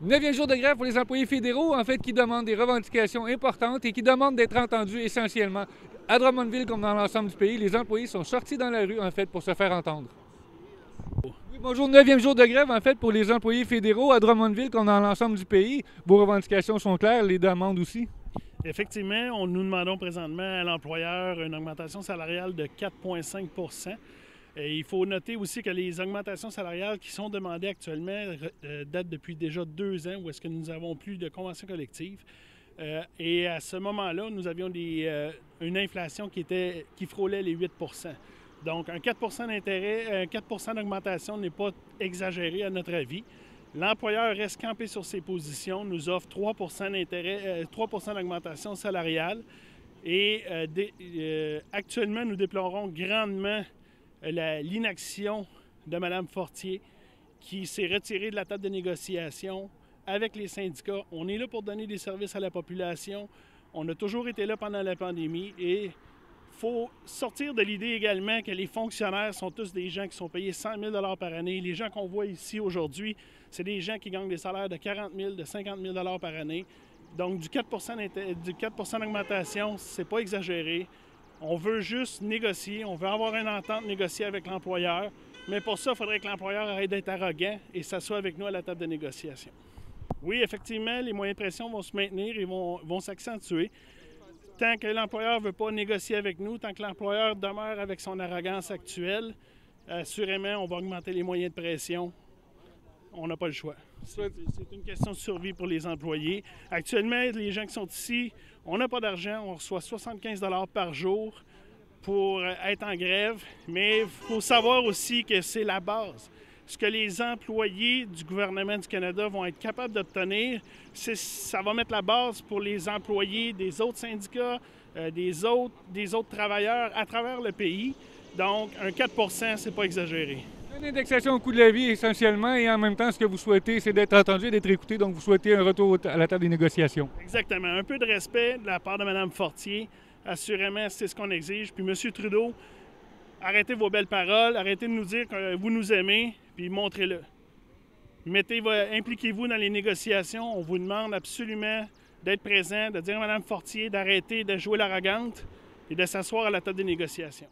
9e jour de grève pour les employés fédéraux, en fait, qui demandent des revendications importantes et qui demandent d'être entendus essentiellement. À Drummondville, comme dans l'ensemble du pays, les employés sont sortis dans la rue, en fait, pour se faire entendre. Oui, bonjour, 9e jour de grève, en fait, pour les employés fédéraux à Drummondville, comme dans l'ensemble du pays. Vos revendications sont claires, les demandes aussi? Effectivement, nous demandons présentement à l'employeur une augmentation salariale de 4,5 Et il faut noter aussi que les augmentations salariales qui sont demandées actuellement datent depuis déjà 2 ans où est-ce que nous n'avons plus de convention collective. Et à ce moment-là, nous avions une inflation qui frôlait les 8 Donc, un 4 d'intérêt, un 4 d'augmentation n'est pas exagéré à notre avis. L'employeur reste campé sur ses positions, nous offre 3 d'intérêt, 3 d'augmentation salariale. Et actuellement, nous déplorons grandement l'inaction de Mme Fortier qui s'est retirée de la table de négociation avec les syndicats. On est là pour donner des services à la population. On a toujours été là pendant la pandémie et il faut sortir de l'idée également que les fonctionnaires sont tous des gens qui sont payés 100 000 par année. Les gens qu'on voit ici aujourd'hui, c'est des gens qui gagnent des salaires de 40 000, de 50 000 par année. Donc, du 4 d'augmentation, c'est pas exagéré. On veut juste négocier, on veut avoir une entente négociée avec l'employeur. Mais pour ça, il faudrait que l'employeur arrête d'être arrogant et s'assoie avec nous à la table de négociation. Oui, effectivement, les moyens de pression vont se maintenir et vont s'accentuer. Tant que l'employeur ne veut pas négocier avec nous, tant que l'employeur demeure avec son arrogance actuelle, assurément, on va augmenter les moyens de pression. On n'a pas le choix. C'est une question de survie pour les employés. Actuellement, les gens qui sont ici, on n'a pas d'argent. On reçoit 75 $ par jour pour être en grève. Mais il faut savoir aussi que c'est la base. Ce que les employés du gouvernement du Canada vont être capables d'obtenir, ça va mettre la base pour les employés des autres syndicats, des autres travailleurs à travers le pays. Donc, un 4 c'est pas exagéré. Une indexation au coût de la vie essentiellement et en même temps, ce que vous souhaitez, c'est d'être entendu et d'être écouté. Donc, vous souhaitez un retour à la table des négociations. Exactement. Un peu de respect de la part de Mme Fortier. Assurément, c'est ce qu'on exige. Puis, M. Trudeau, arrêtez vos belles paroles, arrêtez de nous dire que vous nous aimez, puis montrez-le. Impliquez-vous dans les négociations. On vous demande absolument d'être présent, de dire à Mme Fortier d'arrêter de jouer l'arrogante et de s'asseoir à la table des négociations.